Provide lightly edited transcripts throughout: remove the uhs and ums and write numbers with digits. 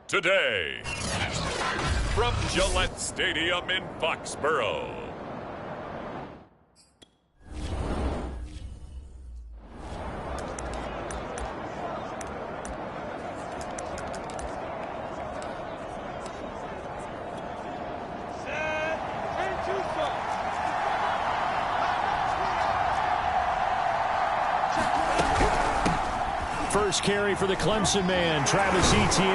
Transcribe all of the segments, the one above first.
today. From Gillette Stadium in Foxborough. First carry for the Clemson man, Travis Etienne.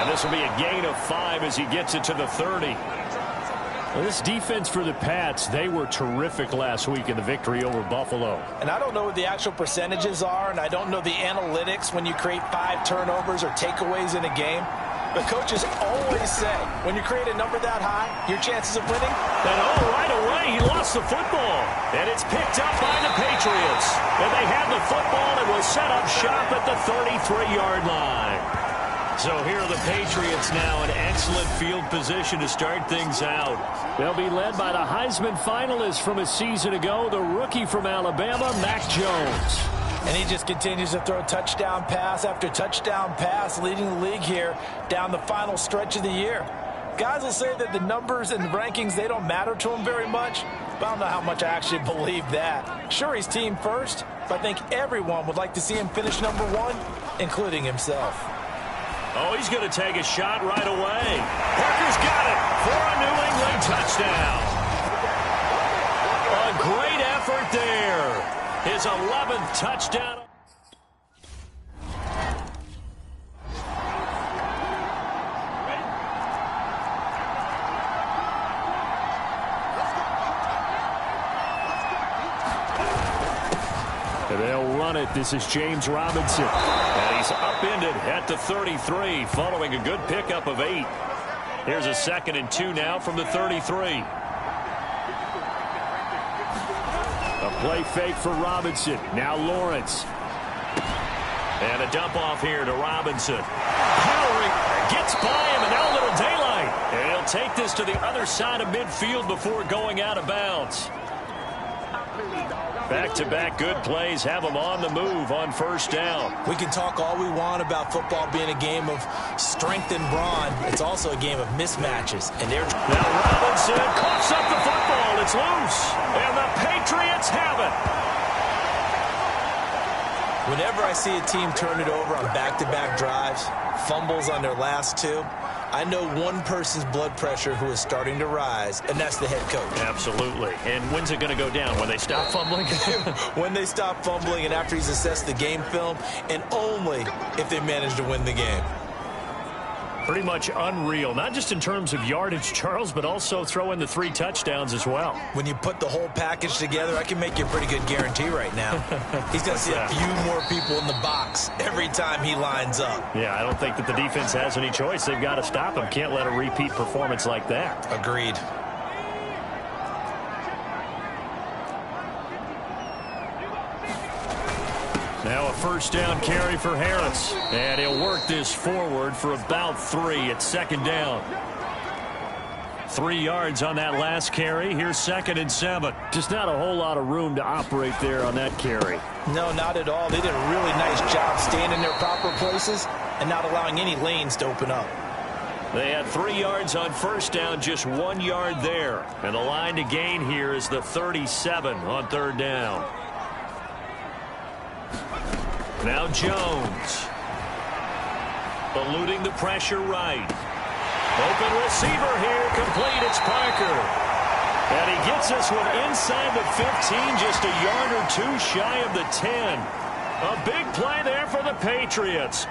And this will be a gain of 5 as he gets it to the 30. Well, this defense for the Pats, they were terrific last week in the victory over Buffalo. And I don't know what the actual percentages are, and I don't know the analytics when you create 5 turnovers or takeaways in a game. But coaches always say, when you create a number that high, your chances of winning. And right away, he lost the football. And it's picked up by the Patriots. And they have the football and will set up shop at the 33-yard line. So here are the Patriots now in excellent field position to start things out. They'll be led by the Heisman finalist from a season ago, the rookie from Alabama, Mac Jones. And he just continues to throw touchdown pass after touchdown pass, leading the league here down the final stretch of the year. Guys will say that the numbers and the rankings, they don't matter to him very much, but I don't know how much I actually believe that. Sure, he's team first, but I think everyone would like to see him finish number 1, including himself. Oh, he's going to take a shot right away. Parker's got it for a New England touchdown. A great effort there. His 11th touchdown. They'll run it. This is James Robinson. And he's upended at the 33 following a good pickup of 8. Here's a 2nd and 2 now from the 33. A play fake for Robinson. Now Lawrence. And a dump off here to Robinson. Henry gets by him, and now a little daylight. And he'll take this to the other side of midfield before going out of bounds. Back-to-back good plays have them on the move on first down. We can talk all we want about football being a game of strength and brawn. It's also a game of mismatches. And they're now Robinson coughs up the football. It's loose. And the Patriots have it. Whenever I see a team turn it over on back-to-back drives, fumbles on their last 2, I know one person's blood pressure who is starting to rise, and that's the head coach. Absolutely. And when's it going to go down? When they stop fumbling? When they stop fumbling and after he's assessed the game film, and only if they manage to win the game. Pretty much unreal, not just in terms of yardage, Charles, but also throw in the 3 touchdowns as well. When you put the whole package together, I can make you a pretty good guarantee right now. He's going to see a few more people in the box every time he lines up. Yeah, I don't think that the defense has any choice. They've got to stop him. Can't let a repeat performance like that. Agreed. Now a first down carry for Harris. And he'll work this forward for about 3 at 2nd down. 3 yards on that last carry. Here's 2nd and 7. Just not a whole lot of room to operate there on that carry. No, not at all. They did a really nice job staying in their proper places and not allowing any lanes to open up. They had 3 yards on first down, just 1 yard there. And the line to gain here is the 37 on 3rd down. Now Jones. Eluding the pressure right. Open receiver here, complete, it's Parker. And he gets this one inside the 15, just a yard or 2 shy of the 10. A big play there for the Patriots.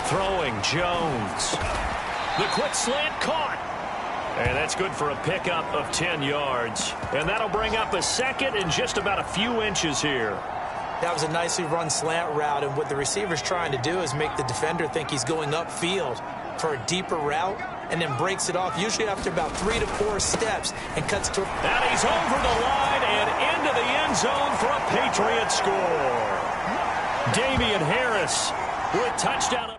Throwing Jones. The quick slant caught. And that's good for a pickup of 10 yards. And that'll bring up a 2nd and just about a few inches here. That was a nicely run slant route, and what the receiver's trying to do is make the defender think he's going upfield for a deeper route and then breaks it off, usually after about 3 to 4 steps, and cuts to... And he's over the line and into the end zone for a Patriot score. Damian Harris with touchdown.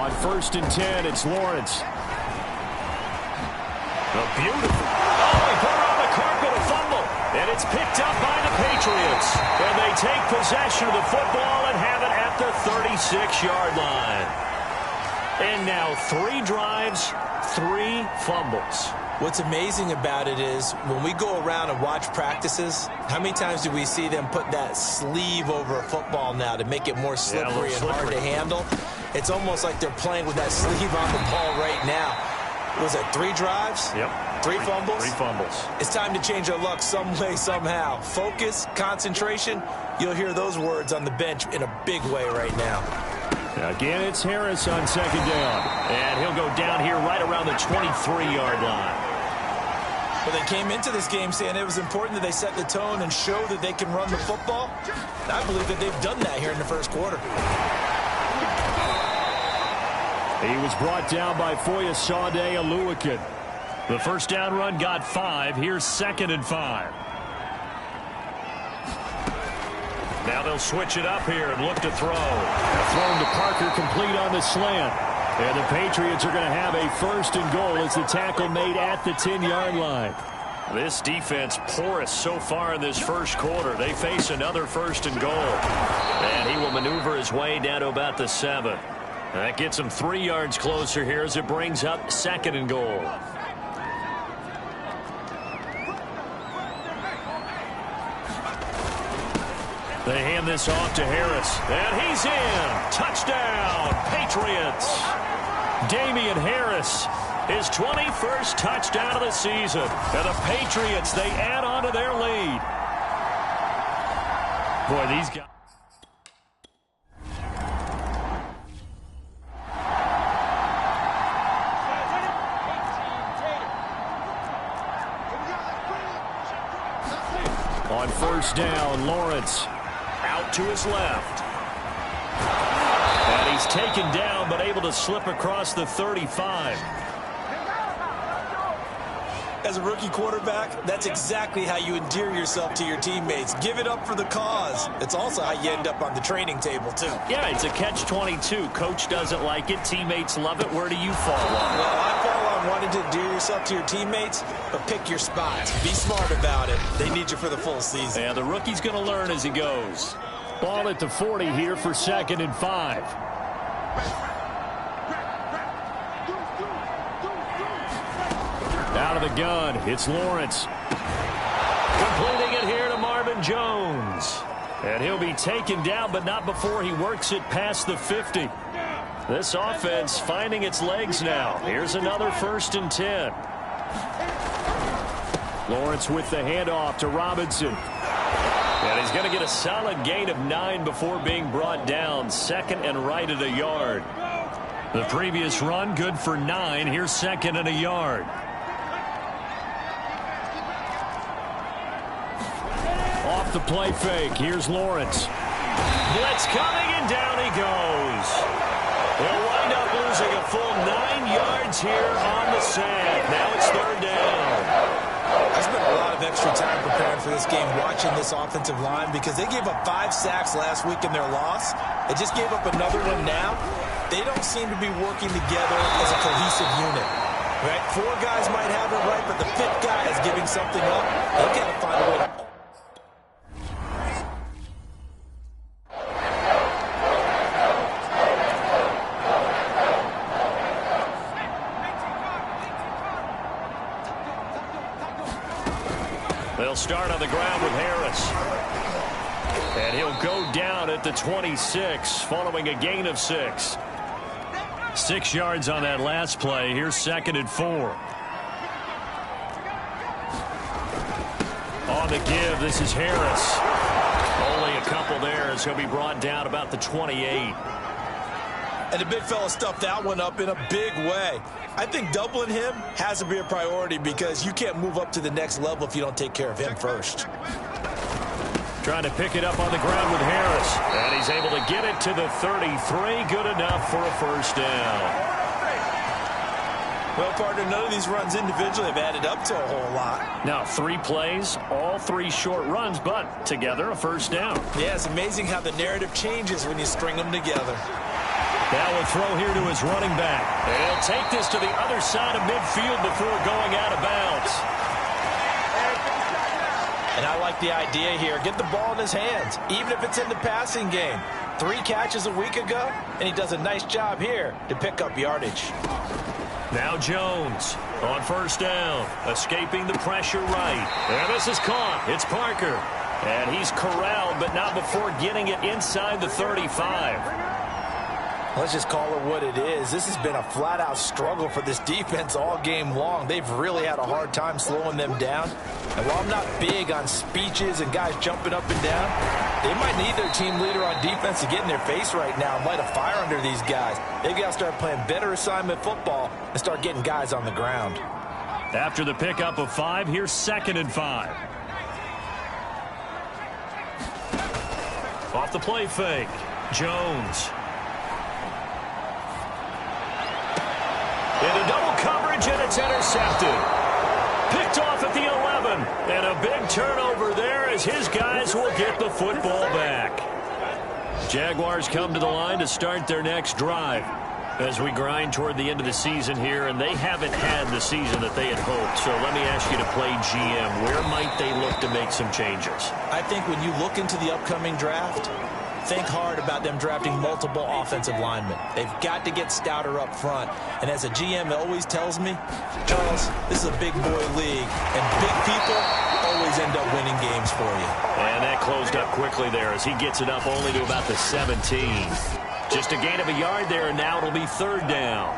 On 1st and 10, it's Lawrence. A beautiful. Oh, he put her on the carpet, a fumble. And it's picked up by the Patriots. And they take possession of the football and have it at the 36-yard line. And now 3 drives, 3 fumbles. What's amazing about it is when we go around and watch practices, how many times do we see them put that sleeve over a football now to make it more slippery and hard to handle? It's almost like they're playing with that sleeve on the ball right now. Was it 3 drives? Yep. 3 fumbles? 3 fumbles. It's time to change our luck some way, somehow. Focus, concentration, you'll hear those words on the bench in a big way right now. Again, it's Harris on 2nd down. And he'll go down here right around the 23-yard line. Well, they came into this game saying it was important that they set the tone and show that they can run the football. I believe that they've done that here in the first quarter. He was brought down by Foyesade Oluwakin. The first down run got 5. Here's 2nd and 5. Now they'll switch it up here and look to throw. Thrown to Parker, complete on the slant. And the Patriots are going to have a 1st and goal as the tackle made at the 10-yard line. This defense porous so far in this first quarter. They face another 1st and goal. And he will maneuver his way down to about the 7. That gets him 3 yards closer here as it brings up 2nd and goal. They hand this off to Harris. And he's in. Touchdown, Patriots. Damian Harris, his 21st touchdown of the season. And the Patriots, they add on to their lead. Boy, these guys. On 1st down, Lawrence out to his left. And he's taken down but able to slip across the 35. As a rookie quarterback, that's exactly how you endear yourself to your teammates. Give it up for the cause. It's also how you end up on the training table, too. Yeah, it's a catch-22. Coach doesn't like it. Teammates love it. Where do you fall on? Well, I fall on wanting to endear yourself to your teammates, but pick your spots. Be smart about it. They need you for the full season. And the rookie's going to learn as he goes. Ball at the 40 here for 2nd and 5. Out of the gun, it's Lawrence. Completing it here to Marvin Jones. And he'll be taken down, but not before he works it past the 50. This offense finding its legs now. Here's another 1st and 10. Lawrence with the handoff to Robinson. And he's going to get a solid gain of 9 before being brought down. 2nd and right at a yard. The previous run good for 9. Here's 2nd and a yard. Off the play fake. Here's Lawrence. Blitz coming and down he goes. They'll wind up losing a full 9 yards here on the sack. Now it's 3rd down. I spent a lot of extra time preparing for this game watching this offensive line because they gave up 5 sacks last week in their loss. They just gave up another one now. They don't seem to be working together as a cohesive unit. Right? 4 guys might have it right, but the 5th guy is giving something up. They've got to find a way to... They'll start on the ground with Harris. And he'll go down at the 26 following a gain of 6. 6 yards on that last play. Here's 2nd and 4. On the give, this is Harris. Only a couple there as he'll be brought down about the 28. And the big fella stuffed that one up in a big way. I think doubling him has to be a priority because you can't move up to the next level if you don't take care of him first. Trying to pick it up on the ground with Harris. And he's able to get it to the 33. Good enough for a 1st down. Well, partner, none of these runs individually have added up to a whole lot. Now, 3 plays, all 3 short runs, but together a 1st down. Yeah, it's amazing how the narrative changes when you string them together. Now a throw here to his running back. And he'll take this to the other side of midfield before going out of bounds. And I like the idea here. Get the ball in his hands, even if it's in the passing game. 3 catches a week ago, and he does a nice job here to pick up yardage. Now Jones on first down, escaping the pressure right. And this is caught. It's Parker. And he's corralled, but not before getting it inside the 35. Let's just call it what it is. This has been a flat-out struggle for this defense all game long. They've really had a hard time slowing them down. And while I'm not big on speeches and guys jumping up and down, they might need their team leader on defense to get in their face right now and light a fire under these guys. They've got to start playing better assignment football and start getting guys on the ground. After the pickup of 5, here's 2nd and 5. Off the play fake, Jones. Into double coverage, and it's intercepted. Picked off at the 11. And a big turnover there as his guys will get the football back. Jaguars come to the line to start their next drive as we grind toward the end of the season here, and they haven't had the season that they had hoped. So let me ask you to play GM. Where might they look to make some changes? I think when you look into the upcoming draft, think hard about them drafting multiple offensive linemen. They've got to get stouter up front. And as a GM always tells me, Charles, this is a big boy league, and big people always end up winning games for you. And that closed up quickly there as he gets it up only to about the 17. Just a gain of a yard there, and now it'll be 3rd down.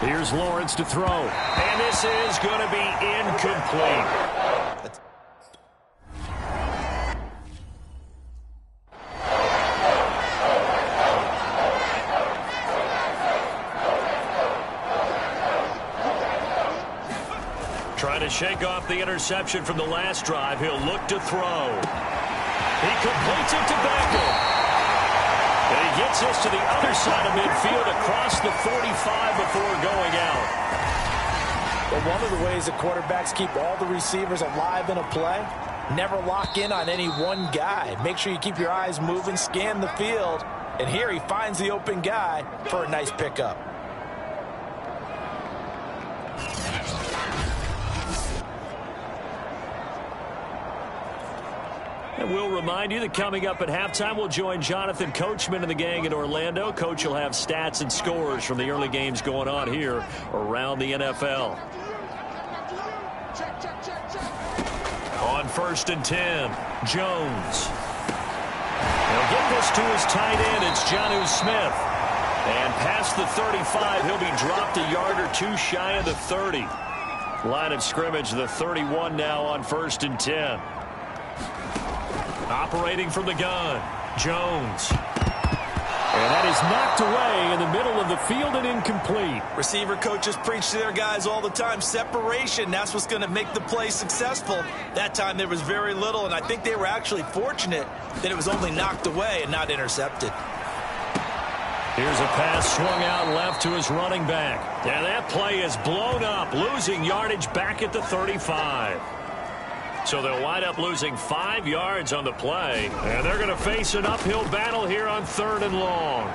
Here's Lawrence to throw. And this is going to be incomplete. Trying to shake off the interception from the last drive. He'll look to throw. He completes it to Beckham. And he gets this to the other side of midfield across the 45 before going out. But one of the ways that quarterbacks keep all the receivers alive in a play, never lock in on any one guy. Make sure you keep your eyes moving, scan the field, and here he finds the open guy for a nice pickup. And we'll remind you that coming up at halftime, we'll join Jonathan Coachman and the gang in Orlando. Coach will have stats and scores from the early games going on here around the NFL. On 1st and 10, Jones. He'll get this to his tight end. It's Jonnu Smith. And past the 35, he'll be dropped a yard or 2 shy of the 30. Line of scrimmage, the 31 now on 1st and 10. Operating from the gun, Jones. And that is knocked away in the middle of the field and incomplete. Receiver coaches preach to their guys all the time. Separation, that's what's going to make the play successful. That time there was very little, and I think they were actually fortunate that it was only knocked away and not intercepted. Here's a pass swung out left to his running back. And that play is blown up, losing yardage back at the 35. So they'll wind up losing 5 yards on the play. And they're going to face an uphill battle here on 3rd and long.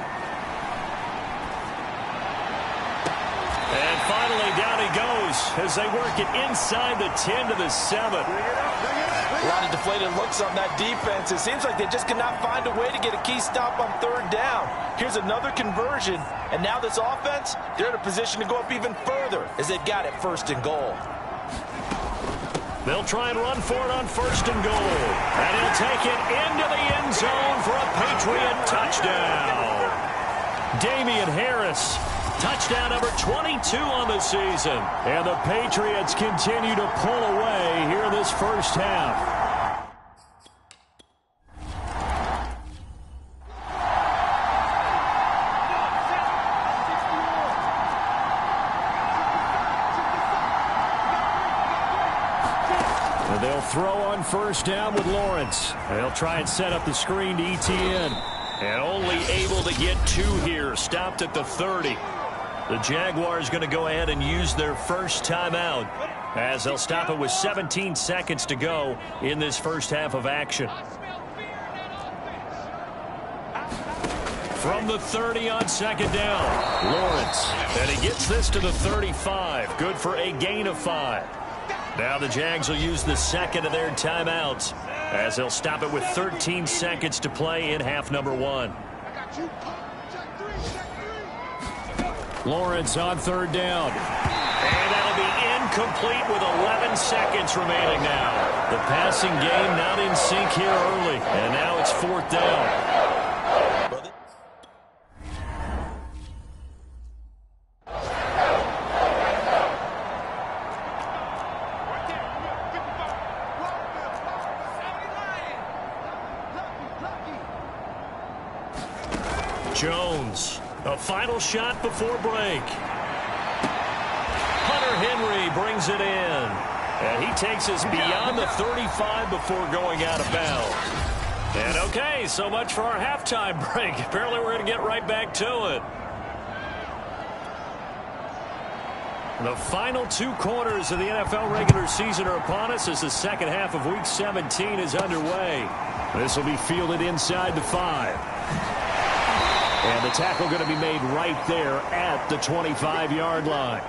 And finally, down he goes as they work it inside the 10 to the 7. A lot of deflated looks on that defense. It seems like they just cannot find a way to get a key stop on 3rd down. Here's another conversion. And now this offense, they're in a position to go up even further as they've got it 1st and goal. They'll try and run for it on 1st and goal. And he'll take it into the end zone for a Patriot touchdown. Damian Harris, touchdown number 22 on the season. And the Patriots continue to pull away here in this first half. They'll throw on 1st down with Lawrence. They'll try and set up the screen to ETN. And only able to get 2 here. Stopped at the 30. The Jaguars going to go ahead and use their first timeout. as they'll stop it with 17 seconds to go in this first half of action. From the 30 on second down, Lawrence. And he gets this to the 35. Good for a gain of 5. Now the Jags will use the second of their timeouts as they'll stop it with 13 seconds to play in half number 1. Lawrence on third down. And that'll be incomplete with 11 seconds remaining now. The passing game not in sync here early. And now it's fourth down. Jones, a final shot before break. Hunter Henry brings it in. And he takes us beyond the 35 before going out of bounds. And okay, so much for our halftime break. Apparently we're going to get right back to it. The final 2 quarters of the NFL regular season are upon us as the second half of Week 17 is underway. This will be fielded inside the 5. And the tackle going to be made right there at the 25-yard line.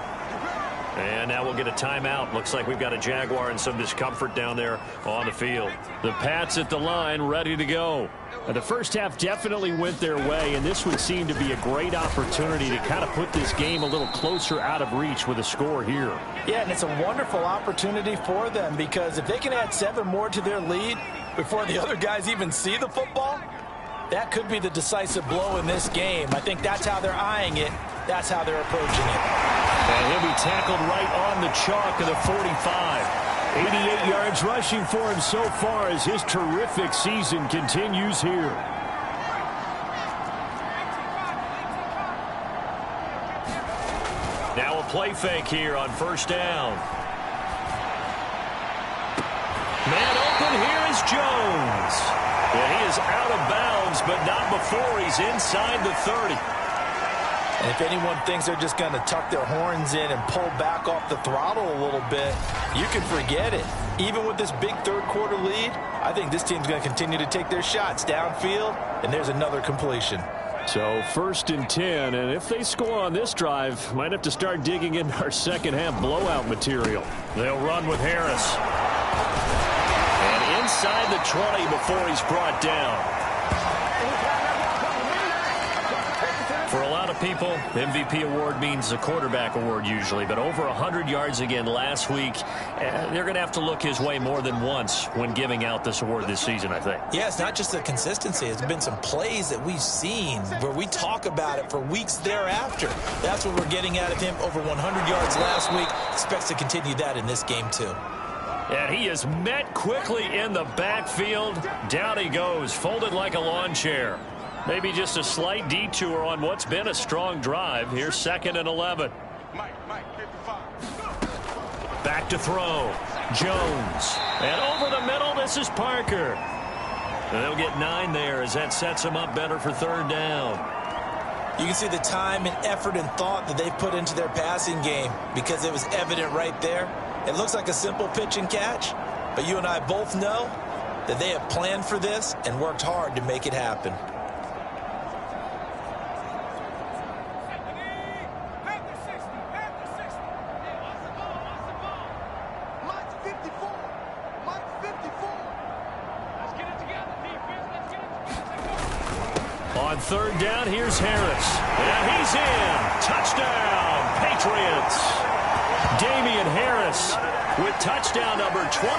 And now we'll get a timeout. Looks like we've got a Jaguar and some discomfort down there on the field. The Pats at the line ready to go. The first half definitely went their way, and this would seem to be a great opportunity to kind of put this game a little closer out of reach with a score here. Yeah, and it's a wonderful opportunity for them because if they can add 7 more to their lead before the other guys even see the football, that could be the decisive blow in this game. I think that's how they're eyeing it. That's how they're approaching it. And he'll be tackled right on the chalk of the 45. 88 yards rushing for him so far as his terrific season continues here. Now a play fake here on first down. Man open, here is Jones. Yeah, he is out of bounds, but not before he's inside the 30. And if anyone thinks they're just going to tuck their horns in and pull back off the throttle a little bit, you can forget it. Even with this big third-quarter lead, I think this team's going to continue to take their shots downfield, and there's another completion. So first and 10, and if they score on this drive, might have to start digging into our second-half blowout material. They'll run with Harris. And inside the 20 before he's brought down. For a lot of people, MVP award means the quarterback award usually, but over 100 yards again last week, they're going to have to look his way more than once when giving out this award this season, I think. Yeah, it's not just the consistency. It's been some plays that we've seen where we talk about it for weeks thereafter. That's what we're getting out of him. Over 100 yards last week. Expects to continue that in this game, too. And he is met quickly in the backfield. Down he goes, folded like a lawn chair. Maybe just a slight detour on what's been a strong drive. Here's 2nd and 11. Back to throw. Jones. And over the middle, this is Parker. And they'll get 9 there as that sets them up better for third down. You can see the time and effort and thought that they've put into their passing game because it was evident right there. It looks like a simple pitch and catch, but you and I both know that they have planned for this and worked hard to make it happen. On third down, here's Harris. And he's in. Touchdown, Patriots. Damian Harris with touchdown number 23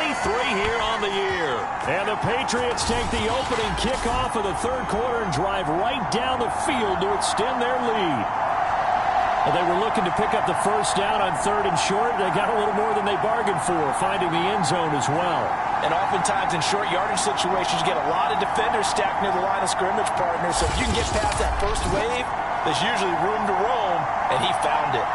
here on the year. And the Patriots take the opening kickoff of the third quarter and drive right down the field to extend their lead. Well, they were looking to pick up the first down on 3rd and short. They got a little more than they bargained for, finding the end zone as well. And oftentimes in short yardage situations, you get a lot of defenders stacked near the line of scrimmage, partner. So if you can get past that first wave, there's usually room to roam, and he found it.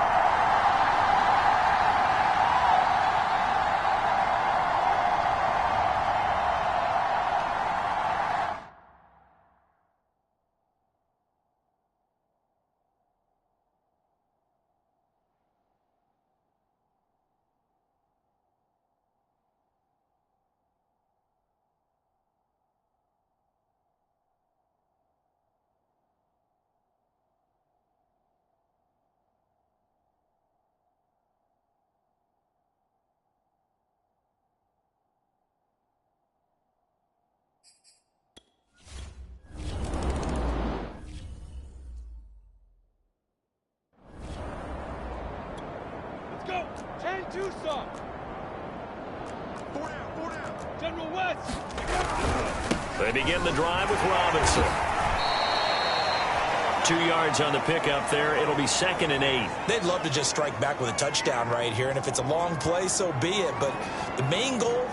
General West. They begin the drive with Robinson. 2 yards on the pickup there. It'll be 2nd and 8. They'd love to just strike back with a touchdown right here, and if it's a long play, so be it. But the main goal,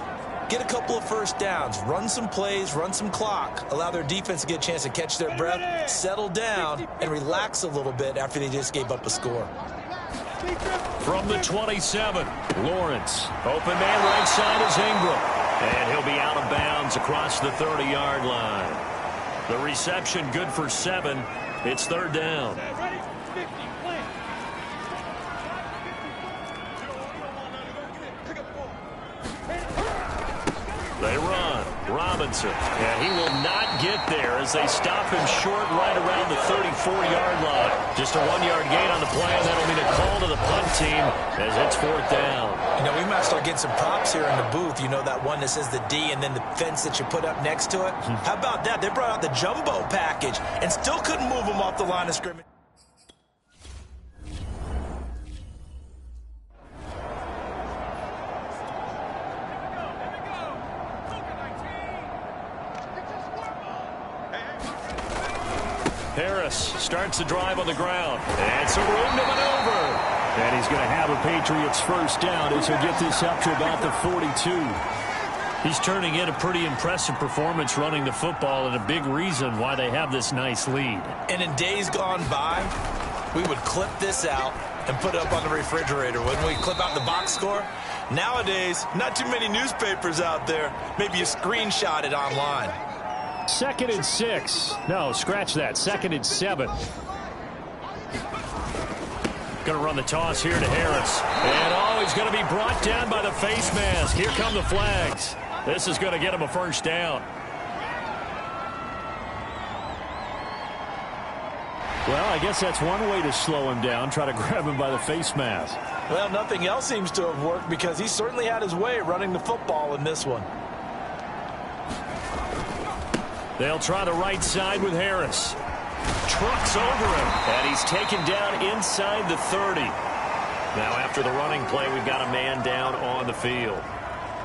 get a couple of first downs, run some plays, run some clock, allow their defense to get a chance to catch their breath, settle down, and relax a little bit after they just gave up a score. From the 27, Lawrence. Open man right side is Ingram. And he'll be out of bounds across the 30-yard line. The reception good for 7. It's 3rd down. They run. Robinson. And he will not get there as they stop him short right around the 34-yard line. Just a 1-yard gain on the play, and that'll mean a call to the punt team as it's 4th down. You know, we might start getting some props here in the booth. You know, that one that says the D and then the fence that you put up next to it? How about that? They brought out the jumbo package and still couldn't move him off the line of scrimmage. Harris starts the drive on the ground. And some room to maneuver. And he's going to have a Patriots first down as he'll get this up to about the 42. He's turning in a pretty impressive performance running the football, and a big reason why they have this nice lead. And in days gone by, we would clip this out and put it up on the refrigerator. Wouldn't we clip out the box score? Nowadays, not too many newspapers out there. Maybe you screenshot it online. 2nd and 6. No, scratch that. 2nd and 7. Going to run the toss here to Harris. And, he's going to be brought down by the face mask. Here come the flags. This is going to get him a first down. Well, I guess that's one way to slow him down, try to grab him by the face mask. Well, nothing else seems to have worked because he certainly had his way running the football in this one. They'll try the right side with Harris. Trucks over him, and he's taken down inside the 30. Now, after the running play, we've got a man down on the field.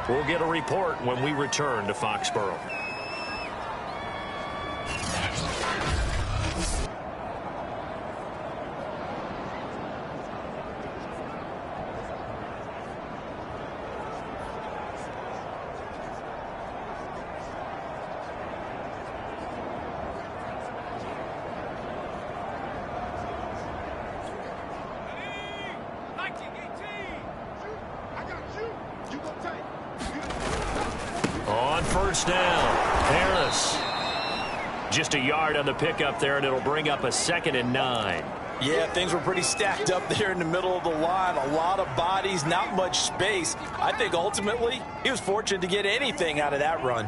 We'll get a report when we return to Foxborough. First down, Harris. Just a yard on the pickup there, and it'll bring up a 2nd and 9. Yeah, things were pretty stacked up there in the middle of the line. A lot of bodies, not much space. I think ultimately he was fortunate to get anything out of that run.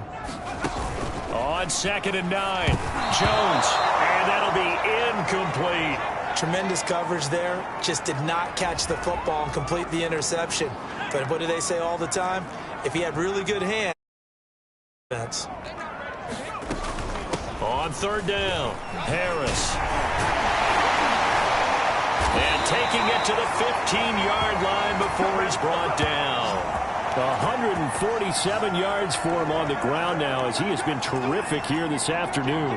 On 2nd and 9, Jones, and that'll be incomplete. Tremendous coverage there. Just did not catch the football and complete the interception. But what do they say all the time? If he had really good hands. On 3rd down, Harris. And taking it to the 15-yard line before he's brought down. 147 yards for him on the ground now as he has been terrific here this afternoon.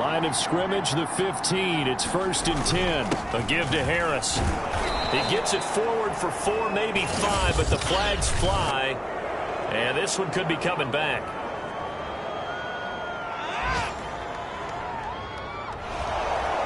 Line of scrimmage, the 15. It's 1st and 10. A give to Harris. He gets it forward for 4, maybe 5, but the flags fly. And this one could be coming back.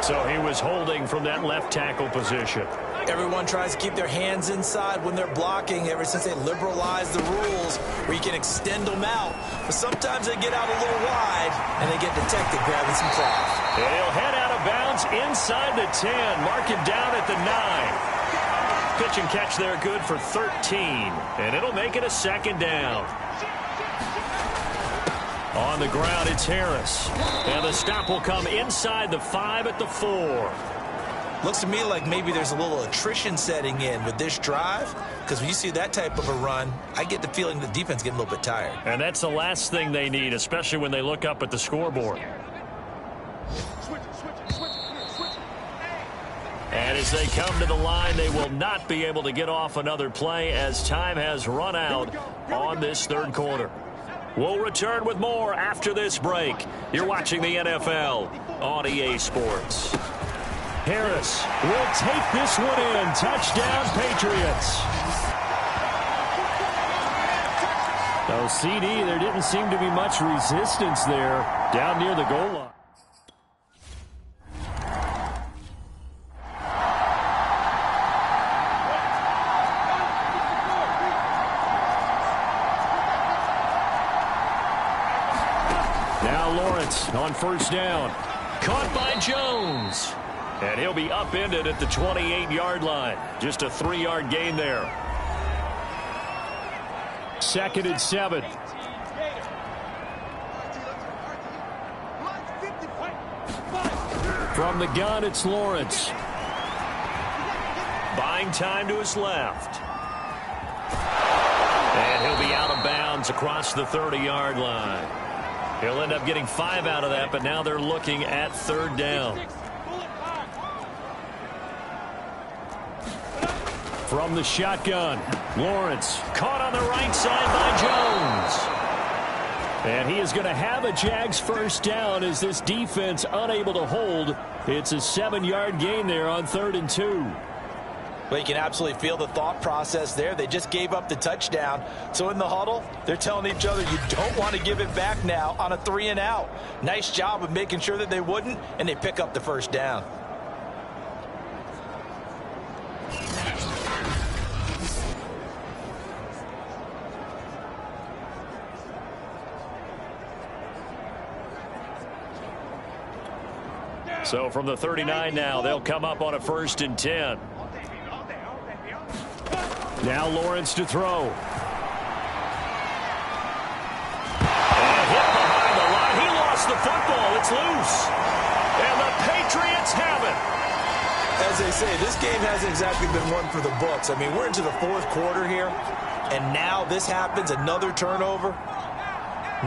So he was holding from that left tackle position. Everyone tries to keep their hands inside when they're blocking ever since they liberalized the rules where you can extend them out. But sometimes they get out a little wide and they get detected grabbing some cloth. And he'll head out of bounds inside the 10. Mark him down at the 9. Pitch and catch there good for 13. And it'll make it a 2nd down. On the ground, it's Harris. And the stop will come inside the 5 at the 4. Looks to me like maybe there's a little attrition setting in with this drive, because when you see that type of a run, I get the feeling the defense getting a little bit tired. And that's the last thing they need, especially when they look up at the scoreboard. And as they come to the line, they will not be able to get off another play as time has run out on this third quarter. We'll return with more after this break. You're watching the NFL on EA Sports. Harris will take this one in. Touchdown, Patriots. So, CD, there didn't seem to be much resistance there down near the goal line. On first down, caught by Jones. And he'll be upended at the 28-yard line. Just a 3-yard gain there. 2nd and 7. From the gun, it's Lawrence. Buying time to his left. And he'll be out of bounds across the 30-yard line. He'll end up getting 5 out of that, but now they're looking at 3rd down. From the shotgun, Lawrence caught on the right side by Jones. And he is going to have a Jags first down as this defense unable to hold. It's a 7-yard gain there on 3rd and 2. Well, you can absolutely feel the thought process there. They just gave up the touchdown. So in the huddle, they're telling each other, you don't want to give it back now on a 3-and-out. Nice job of making sure that they wouldn't, and they pick up the first down. So from the 39 now, they'll come up on a 1st and 10. Now Lawrence to throw. And hit behind the line. He lost the football. It's loose. And the Patriots have it. As they say, this game hasn't exactly been one for the books. I mean, we're into the 4th quarter here, and now this happens, another turnover.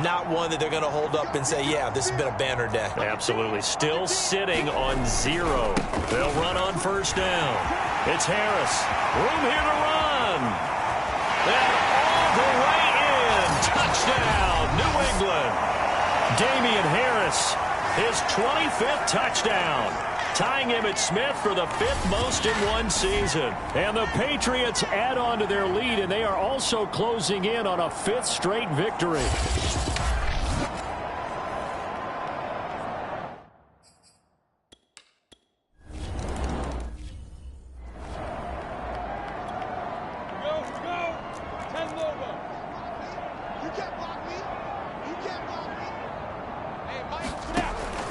Not one that they're going to hold up and say, yeah, this has been a banner day. Absolutely. Still sitting on 0. They'll run on 1st down. It's Harris. Room here to run. And all the way in. Touchdown, New England. Damian Harris, his 25th touchdown. Tying Emmitt Smith for the 5th most in one season. And the Patriots add on to their lead, and they are also closing in on a 5th straight victory.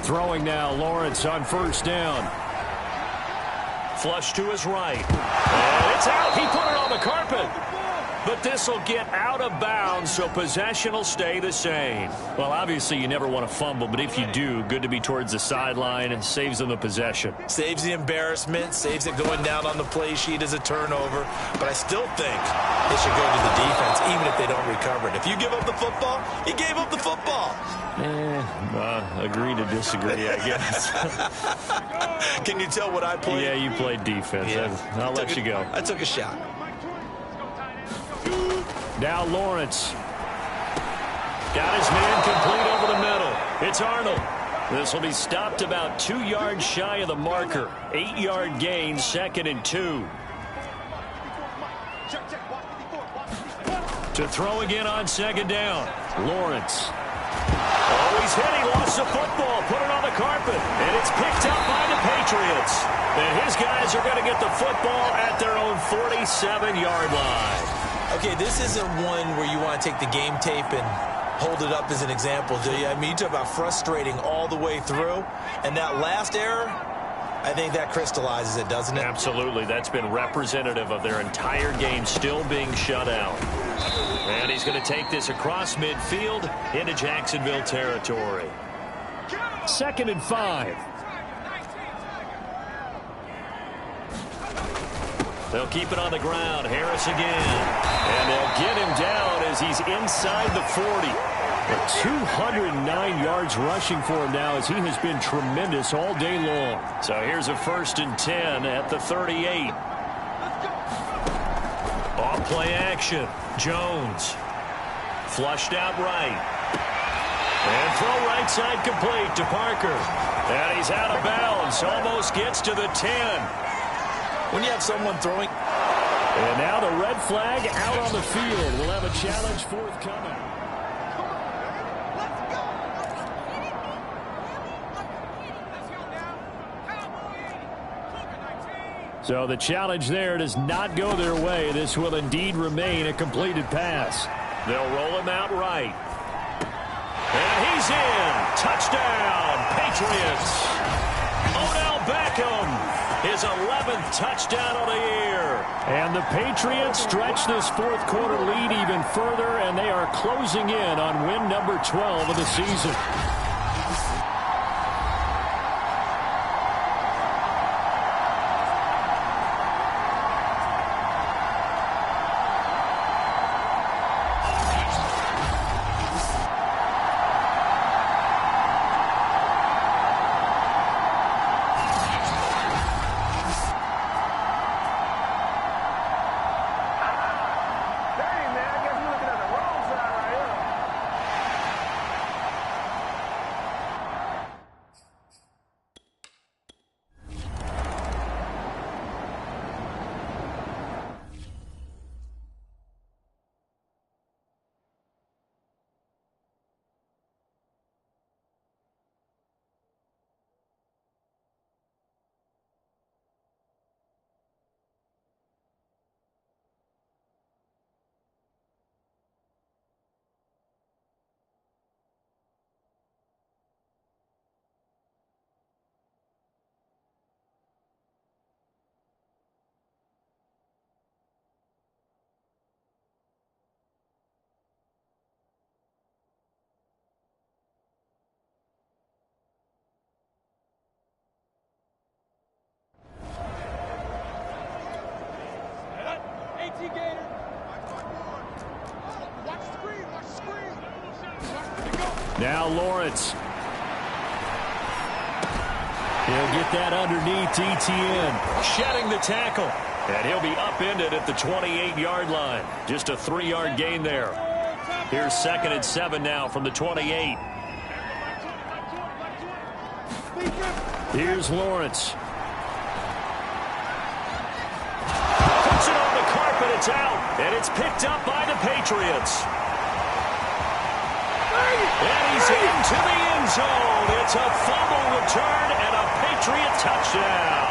Throwing now, Lawrence on 1st down. Flush to his right. And it's out. He put it on the carpet. But this will get out of bounds, so possession will stay the same. Well, obviously, you never want to fumble, but if you do, good to be towards the sideline and saves them the possession. Saves the embarrassment, saves it going down on the play sheet as a turnover. But I still think it should go to the defense, even if they don't recover it. If you give up the football, you gave up the football. Agree to disagree, I guess. Can you tell what I played? Yeah, you played defense. Yeah. I'll let you go. I took a shot. Now Lawrence. Got his man complete over the middle. It's Arnold. This will be stopped about 2 yards shy of the marker. 8-yard gain, 2nd and 2. To throw again on 2nd down. Lawrence. Oh, he's hit. He lost the football. Put it on the carpet. And it's picked up by the Patriots. And his guys are going to get the football at their own 47-yard line. Okay, this isn't one where you want to take the game tape and hold it up as an example, do you? I mean, you talk about frustrating all the way through. And that last error, I think that crystallizes it, doesn't it? Absolutely. That's been representative of their entire game still being shut out. And he's going to take this across midfield into Jacksonville territory. 2nd and 5. They'll keep it on the ground. Harris again. And they'll get him down as he's inside the 40. But 209 yards rushing for him now as he has been tremendous all day long. So here's a 1st and 10 at the 38. Off play action. Jones. Flushed out right. And throw right side complete to Parker. And he's out of bounds. Almost gets to the 10. When you have someone throwing. And now the red flag out on the field. We'll have a challenge forthcoming. So the challenge there does not go their way. This will indeed remain a completed pass. They'll roll him out right. And he's in. Touchdown, Patriots. Odell Beckham, his 11th touchdown of the year. And the Patriots stretch this fourth quarter lead even further, and they are closing in on win number 12 of the season. Now Lawrence. He'll get that underneath Etienne. Shedding the tackle. And he'll be upended at the 28-yard line. Just a 3-yard gain there. Here's 2nd and 7 now from the 28. Here's Lawrence. Puts it on the carpet. It's out. And it's picked up by the Patriots. And he's into the end zone. It's a fumble return and a Patriot touchdown.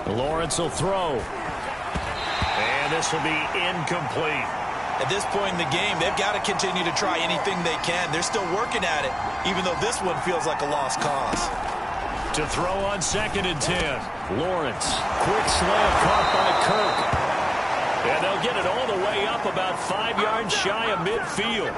Lawrence will throw. And this will be incomplete. At this point in the game, they've got to continue to try anything they can. They're still working at it, even though this one feels like a lost cause. To throw on 2nd and 10. Lawrence. Quick slam caught by Kirk. And they'll get it all the way up about 5 yards shy of midfield.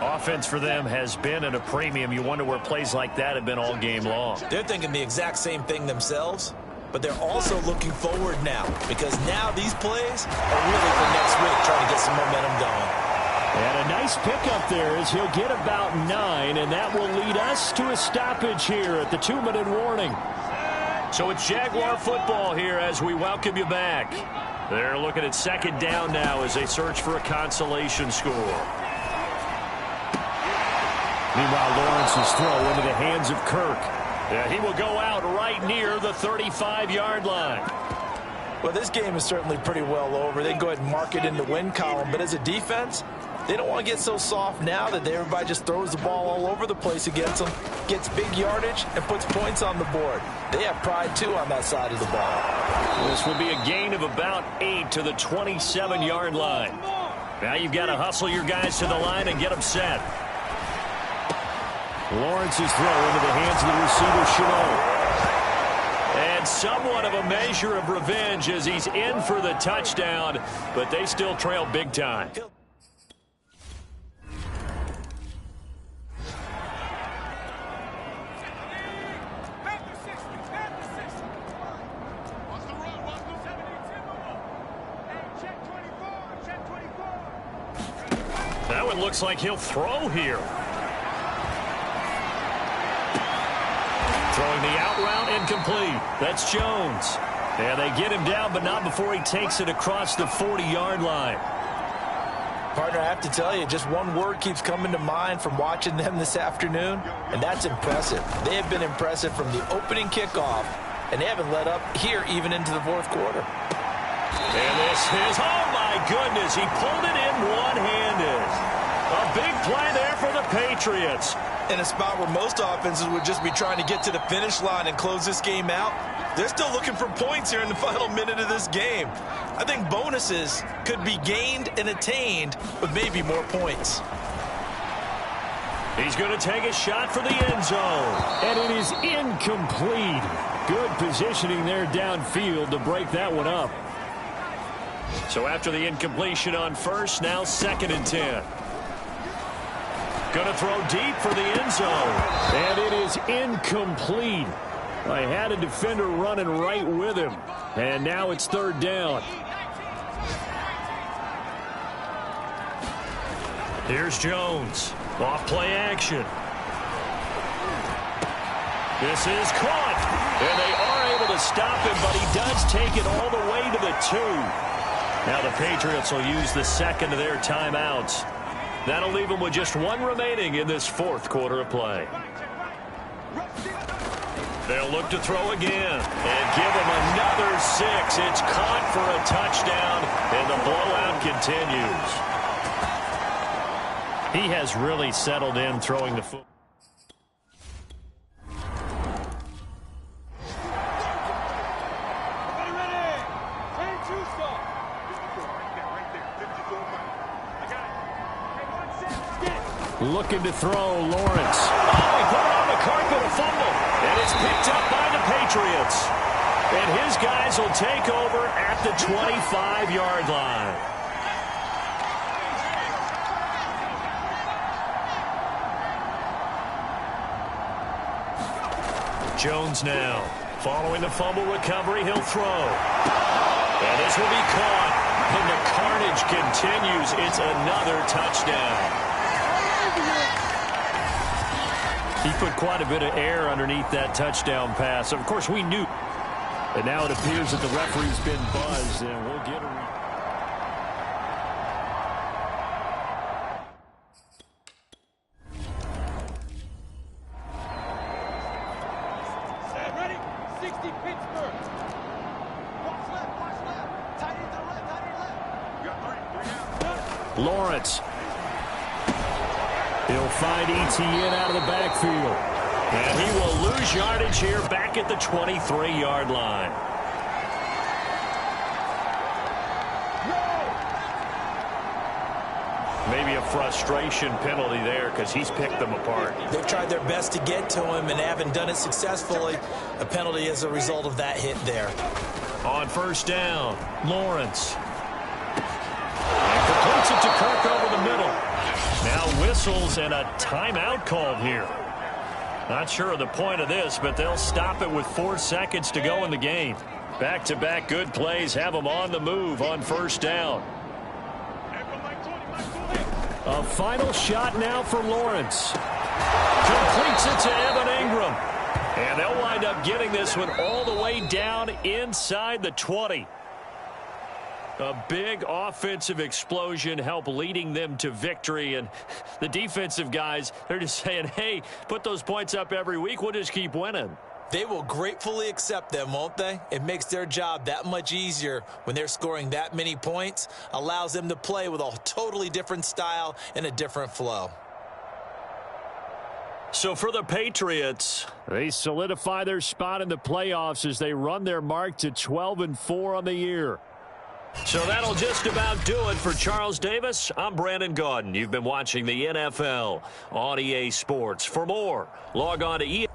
Offense for them has been at a premium. You wonder where plays like that have been all game long. They're thinking the exact same thing themselves, but they're also looking forward now, because now these plays are really for next week, trying to get some momentum going. And a nice pickup there as he'll get about 9, and that will lead us to a stoppage here at the 2-minute warning. So it's Jaguar football here as we welcome you back. They're looking at 2nd down now as they search for a consolation score. Meanwhile, Lawrence's throw into the hands of Kirk. Yeah, he will go out right near the 35-yard line. Well, this game is certainly pretty well over. They can go ahead and mark it in the win column, but as a defense, they don't want to get so soft now that everybody just throws the ball all over the place against them, gets big yardage, and puts points on the board. They have pride, too, on that side of the ball. This will be a gain of about 8 to the 27-yard line. Now you've got to hustle your guys to the line and get them set. Lawrence's throw into the hands of the receiver, Chenot. had somewhat of a measure of revenge as he's in for the touchdown, but they still trail big time. That one looks like he'll throw here. Throwing the out route, incomplete. That's Jones. And they get him down, but not before he takes it across the 40-yard line. Partner, I have to tell you, just one word keeps coming to mind from watching them this afternoon, and that's impressive. They have been impressive from the opening kickoff, and they haven't let up here even into the fourth quarter. And this is, oh my goodness, he pulled it in one-handed. A big play there for the Patriots. In a spot where most offenses would just be trying to get to the finish line and close this game out, they're still looking for points here in the final minute of this game. I think bonuses could be gained and attained with maybe more points. He's going to take a shot for the end zone. And it is incomplete. Good positioning there downfield to break that one up. So after the incompletion on first, now 2nd and 10. Going to throw deep for the end zone. And it is incomplete. I had a defender running right with him. And now it's 3rd down. Here's Jones. Off play action. This is caught. And they are able to stop him, but he does take it all the way to the 2. Now the Patriots will use the second of their timeouts. That'll leave them with just one remaining in this 4th quarter of play. They'll look to throw again and give him another 6. It's caught for a touchdown, and the blowout continues. He has really settled in throwing the football. Looking to throw, Lawrence. Oh, he put it on the carpet, a fumble. And it's picked up by the Patriots. And his guys will take over at the 25-yard line. Jones now. Following the fumble recovery, he'll throw. And this will be caught. And the carnage continues. It's another touchdown. He put quite a bit of air underneath that touchdown pass. Of course, we knew. And now it appears that the referee's been buzzed, and we'll get a Ready? 60 Pittsburgh. Watch left. Tight end to the left, You got 3 down. Lawrence. He'll find Etienne out of the backfield. And he will lose yardage here back at the 23-yard line. Maybe a frustration penalty there because he's picked them apart. They've tried their best to get to him and haven't done it successfully. A penalty as a result of that hit there. On 1st down, Lawrence. And completes it to Kirk over the middle. Now whistles and a timeout called here. Not sure of the point of this, but they'll stop it with 4 seconds to go in the game. Back-to-back good plays have them on the move on 1st down. A final shot now for Lawrence. Completes it to Evan Ingram. And they'll wind up getting this one all the way down inside the 20. A big offensive explosion helped leading them to victory. And the defensive guys, they're just saying, hey, put those points up every week. We'll just keep winning. They will gratefully accept them, won't they? It makes their job that much easier when they're scoring that many points. Allows them to play with a totally different style and a different flow. So for the Patriots, they solidify their spot in the playoffs as they run their mark to 12-4 on the year. So that'll just about do it for Charles Davis. I'm Brandon Gaudin. You've been watching the NFL on EA Sports. For more, log on to EA.